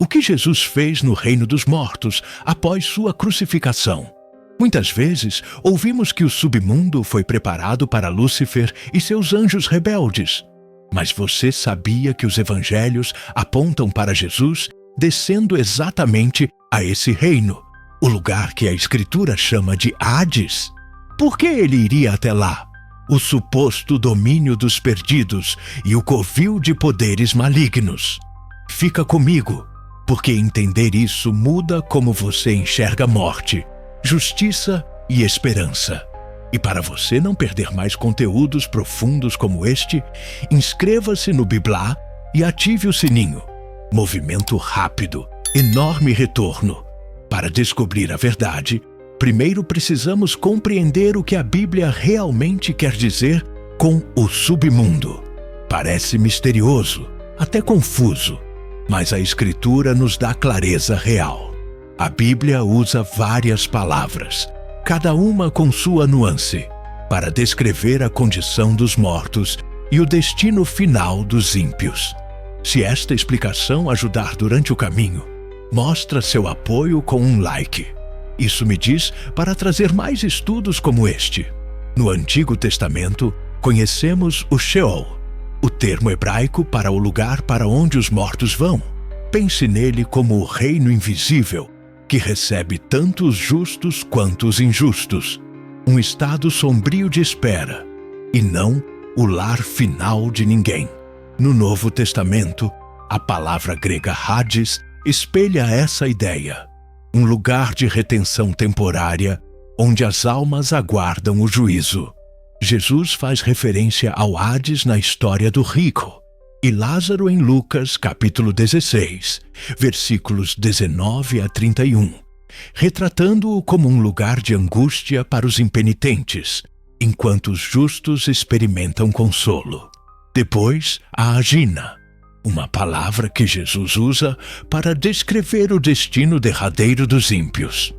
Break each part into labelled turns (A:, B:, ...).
A: O que Jesus fez no reino dos mortos após sua crucificação? Muitas vezes ouvimos que o submundo foi preparado para Lúcifer e seus anjos rebeldes. Mas você sabia que os evangelhos apontam para Jesus descendo exatamente a esse reino, o lugar que a Escritura chama de Hades? Por que ele iria até lá? O suposto domínio dos perdidos e o covil de poderes malignos. Fica comigo, porque entender isso muda como você enxerga morte, justiça e esperança. E para você não perder mais conteúdos profundos como este, inscreva-se no Biblá e ative o sininho. Movimento rápido, enorme retorno. Para descobrir a verdade, primeiro precisamos compreender o que a Bíblia realmente quer dizer com o submundo. Parece misterioso, até confuso, mas a Escritura nos dá clareza real. A Bíblia usa várias palavras, cada uma com sua nuance, para descrever a condição dos mortos e o destino final dos ímpios. Se esta explicação ajudar durante o caminho, mostra seu apoio com um like. Isso me diz para trazer mais estudos como este. No Antigo Testamento, conhecemos o Sheol, o termo hebraico para o lugar para onde os mortos vão. Pense nele como o reino invisível, que recebe tanto os justos quanto os injustos. Um estado sombrio de espera, e não o lar final de ninguém. No Novo Testamento, a palavra grega Hades espelha essa ideia. Um lugar de retenção temporária, onde as almas aguardam o juízo. Jesus faz referência ao Hades na história do rico, e Lázaro em Lucas, capítulo 16, versículos 19 a 31, retratando-o como um lugar de angústia para os impenitentes, enquanto os justos experimentam consolo. Depois, a Agina, uma palavra que Jesus usa para descrever o destino derradeiro dos ímpios.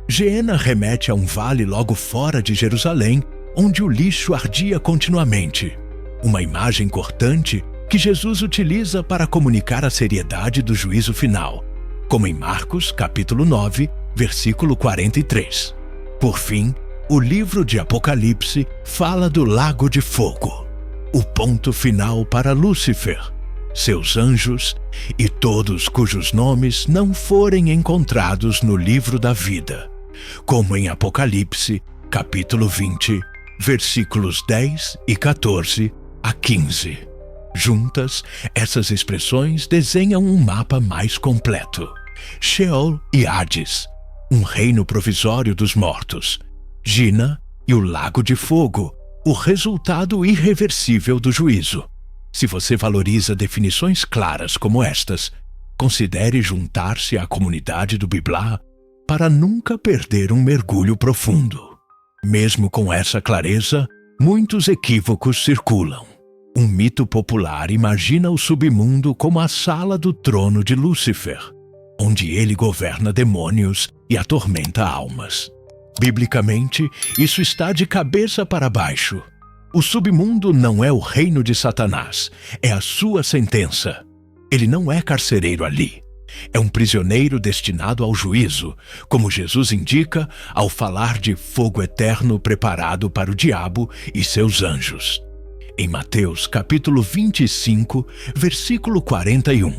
A: Geena remete a um vale logo fora de Jerusalém, onde o lixo ardia continuamente. Uma imagem cortante que Jesus utiliza para comunicar a seriedade do juízo final, como em Marcos, capítulo 9, versículo 43. Por fim, o livro de Apocalipse fala do lago de fogo, o ponto final para Lúcifer, seus anjos e todos cujos nomes não forem encontrados no livro da vida, como em Apocalipse, capítulo 20, versículos 10 e 14 a 15. Juntas, essas expressões desenham um mapa mais completo. Sheol e Hades, um reino provisório dos mortos. Gina e o lago de fogo, o resultado irreversível do juízo. Se você valoriza definições claras como estas, considere juntar-se à comunidade do Biblá para nunca perder um mergulho profundo. Mesmo com essa clareza, muitos equívocos circulam. Um mito popular imagina o submundo como a sala do trono de Lúcifer, onde ele governa demônios e atormenta almas. Biblicamente, isso está de cabeça para baixo. O submundo não é o reino de Satanás, é a sua sentença. Ele não é carcereiro ali. É um prisioneiro destinado ao juízo, como Jesus indica ao falar de fogo eterno preparado para o diabo e seus anjos. Em Mateus, capítulo 25, versículo 41.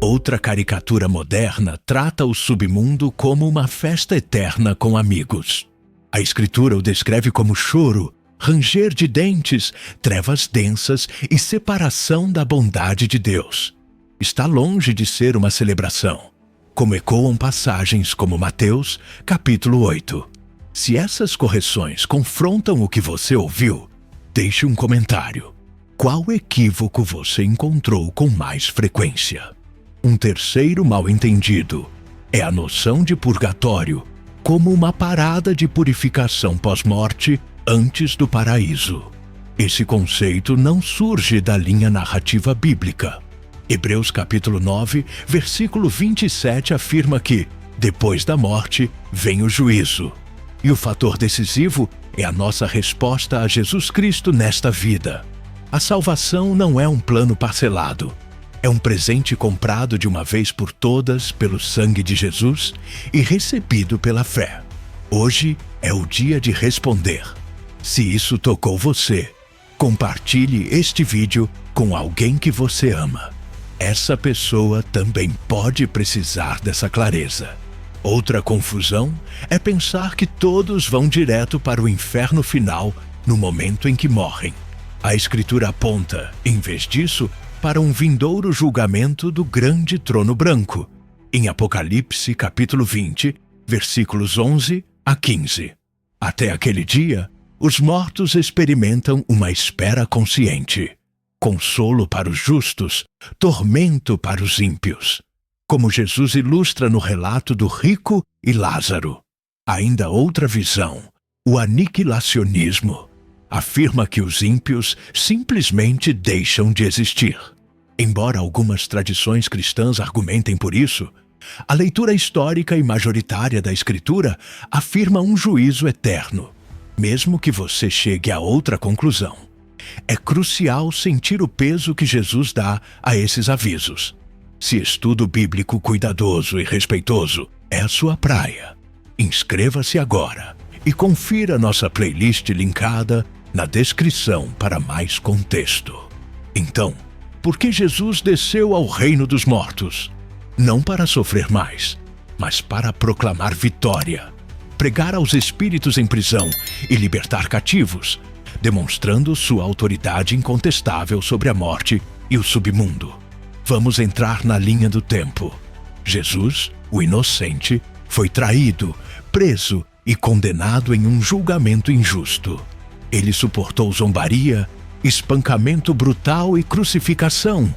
A: Outra caricatura moderna trata o submundo como uma festa eterna com amigos. A Escritura o descreve como choro, ranger de dentes, trevas densas e separação da bondade de Deus. Está longe de ser uma celebração, como ecoam passagens como Mateus, capítulo 8. Se essas correções confrontam o que você ouviu, deixe um comentário. Qual equívoco você encontrou com mais frequência? Um terceiro mal-entendido é a noção de purgatório como uma parada de purificação pós-morte antes do paraíso. Esse conceito não surge da linha narrativa bíblica. Hebreus capítulo 9, versículo 27 afirma que, depois da morte, vem o juízo. E o fator decisivo é a nossa resposta a Jesus Cristo nesta vida. A salvação não é um plano parcelado. É um presente comprado de uma vez por todas pelo sangue de Jesus e recebido pela fé. Hoje é o dia de responder. Se isso tocou você, compartilhe este vídeo com alguém que você ama. Essa pessoa também pode precisar dessa clareza. Outra confusão é pensar que todos vão direto para o inferno final no momento em que morrem. A Escritura aponta, em vez disso, para um vindouro julgamento do grande trono branco, em Apocalipse capítulo 20, versículos 11 a 15. Até aquele dia, os mortos experimentam uma espera consciente, consolo para os justos, tormento para os ímpios, como Jesus ilustra no relato do rico e Lázaro. Ainda outra visão, o aniquilacionismo, afirma que os ímpios simplesmente deixam de existir. Embora algumas tradições cristãs argumentem por isso, a leitura histórica e majoritária da Escritura afirma um juízo eterno, mesmo que você chegue a outra conclusão. É crucial sentir o peso que Jesus dá a esses avisos. Se estudo bíblico cuidadoso e respeitoso é a sua praia, inscreva-se agora e confira nossa playlist linkada na descrição para mais contexto. Então, por que Jesus desceu ao reino dos mortos? Não para sofrer mais, mas para proclamar vitória, pregar aos espíritos em prisão e libertar cativos, demonstrando sua autoridade incontestável sobre a morte e o submundo. Vamos entrar na linha do tempo. Jesus, o inocente, foi traído, preso e condenado em um julgamento injusto. Ele suportou zombaria, espancamento brutal e crucificação,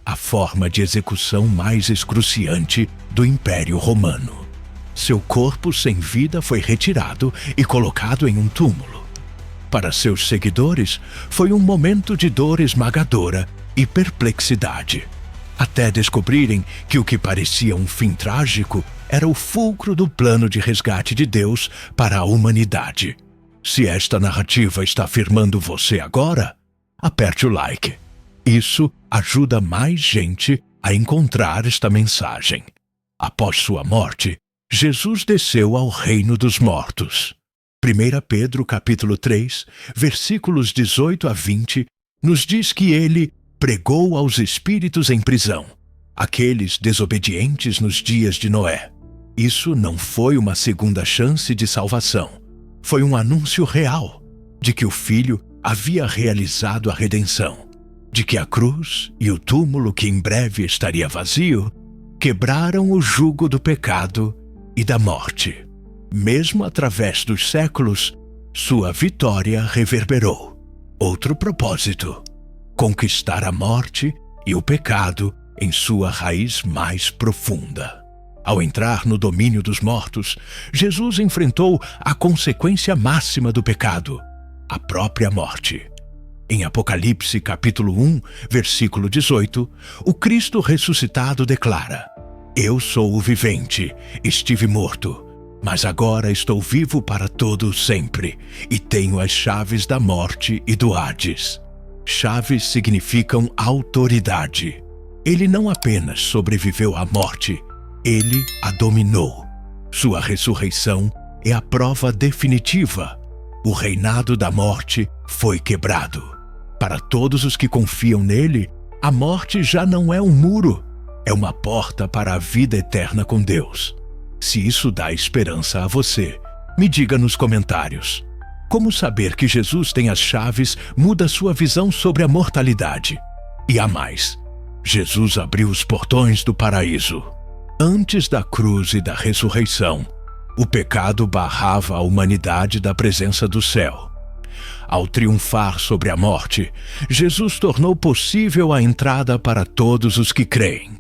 A: a forma de execução mais excruciante do Império Romano. Seu corpo sem vida foi retirado e colocado em um túmulo. Para seus seguidores, foi um momento de dor esmagadora e perplexidade, até descobrirem que o que parecia um fim trágico era o fulcro do plano de resgate de Deus para a humanidade. Se esta narrativa está afirmando você agora, aperte o like. Isso ajuda mais gente a encontrar esta mensagem. Após sua morte, Jesus desceu ao reino dos mortos. 1 Pedro capítulo 3, versículos 18 a 20, nos diz que ele pregou aos espíritos em prisão, aqueles desobedientes nos dias de Noé. Isso não foi uma segunda chance de salvação. Foi um anúncio real de que o Filho havia realizado a redenção, de que a cruz e o túmulo que em breve estaria vazio quebraram o jugo do pecado e da morte. Mesmo através dos séculos, sua vitória reverberou. Outro propósito: conquistar a morte e o pecado em sua raiz mais profunda. Ao entrar no domínio dos mortos, Jesus enfrentou a consequência máxima do pecado, a própria morte. Em Apocalipse capítulo 1, versículo 18, o Cristo ressuscitado declara: Eu sou o vivente, estive morto, mas agora estou vivo para todo sempre, e tenho as chaves da morte e do Hades. Chaves significam autoridade. Ele não apenas sobreviveu à morte, ele a dominou. Sua ressurreição é a prova definitiva. O reinado da morte foi quebrado. Para todos os que confiam nele, a morte já não é um muro, é uma porta para a vida eterna com Deus. Se isso dá esperança a você, me diga nos comentários. Como saber que Jesus tem as chaves muda sua visão sobre a mortalidade. E há mais. Jesus abriu os portões do paraíso. Antes da cruz e da ressurreição, o pecado barrava a humanidade da presença do céu. Ao triunfar sobre a morte, Jesus tornou possível a entrada para todos os que creem.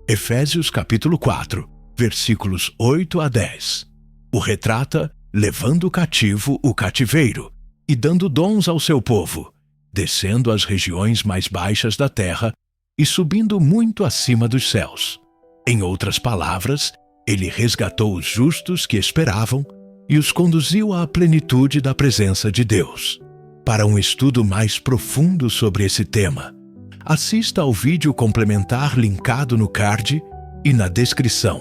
A: Efésios capítulo 4, versículos 8 a 10. O retrata levando cativo o cativeiro e dando dons ao seu povo, descendo às regiões mais baixas da terra e subindo muito acima dos céus. Em outras palavras, ele resgatou os justos que esperavam e os conduziu à plenitude da presença de Deus. Para um estudo mais profundo sobre esse tema, assista ao vídeo complementar linkado no card e na descrição.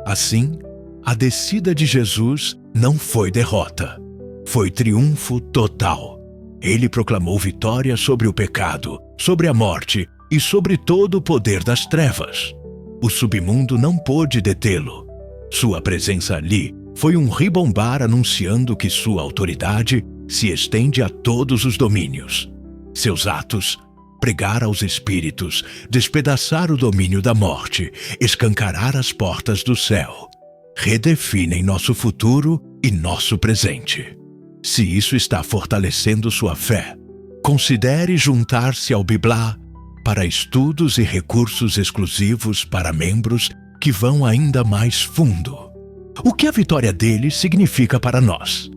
A: Assim, a descida de Jesus não foi derrota, foi triunfo total. Ele proclamou vitória sobre o pecado, sobre a morte e sobre todo o poder das trevas. O submundo não pôde detê-lo. Sua presença ali foi um ribombar anunciando que sua autoridade se estende a todos os domínios. Seus atos, pregar aos espíritos, despedaçar o domínio da morte, escancarar as portas do céu, redefinem nosso futuro e nosso presente. Se isso está fortalecendo sua fé, considere juntar-se ao Biblá para estudos e recursos exclusivos para membros que vão ainda mais fundo. O que a vitória dele significa para nós?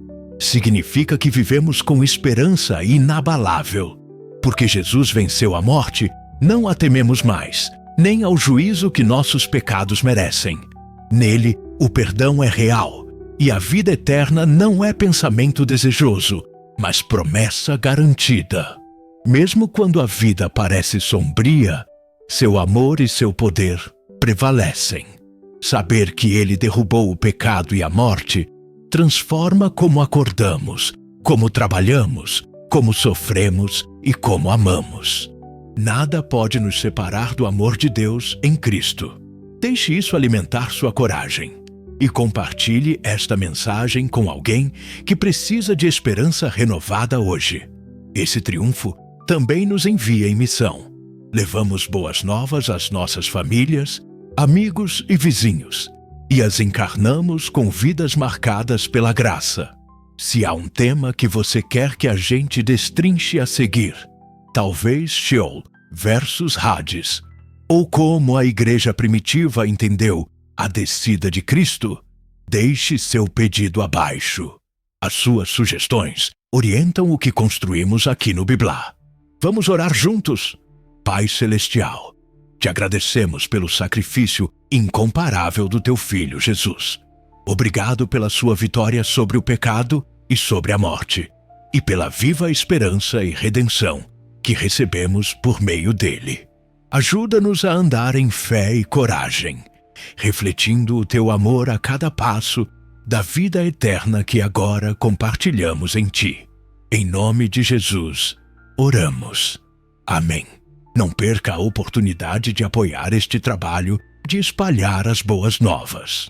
A: Significa que vivemos com esperança inabalável. Porque Jesus venceu a morte, não a tememos mais, nem ao juízo que nossos pecados merecem. Nele, o perdão é real, e a vida eterna não é pensamento desejoso, mas promessa garantida. Mesmo quando a vida parece sombria, seu amor e seu poder prevalecem. Saber que ele derrubou o pecado e a morte transforma como acordamos, como trabalhamos, como sofremos e como amamos. Nada pode nos separar do amor de Deus em Cristo. Deixe isso alimentar sua coragem e compartilhe esta mensagem com alguém que precisa de esperança renovada hoje. Esse triunfo também nos envia em missão. Levamos boas novas às nossas famílias, amigos e vizinhos e as encarnamos com vidas marcadas pela graça. Se há um tema que você quer que a gente destrinche a seguir, talvez Sheol versus Hades, ou como a igreja primitiva entendeu a descida de Cristo, deixe seu pedido abaixo. As suas sugestões orientam o que construímos aqui no Biblá. Vamos orar juntos? Pai Celestial, te agradecemos pelo sacrifício incomparável do teu Filho Jesus. Obrigado pela sua vitória sobre o pecado e sobre a morte, e pela viva esperança e redenção que recebemos por meio dele. Ajuda-nos a andar em fé e coragem, refletindo o teu amor a cada passo da vida eterna que agora compartilhamos em ti. Em nome de Jesus, oramos. Amém. Não perca a oportunidade de apoiar este trabalho de espalhar as boas novas.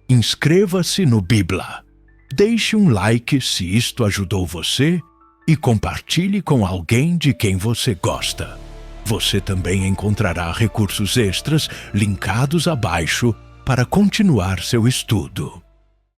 A: Inscreva-se no Biblá. Deixe um like se isto ajudou você e compartilhe com alguém de quem você gosta. Você também encontrará recursos extras linkados abaixo para continuar seu estudo.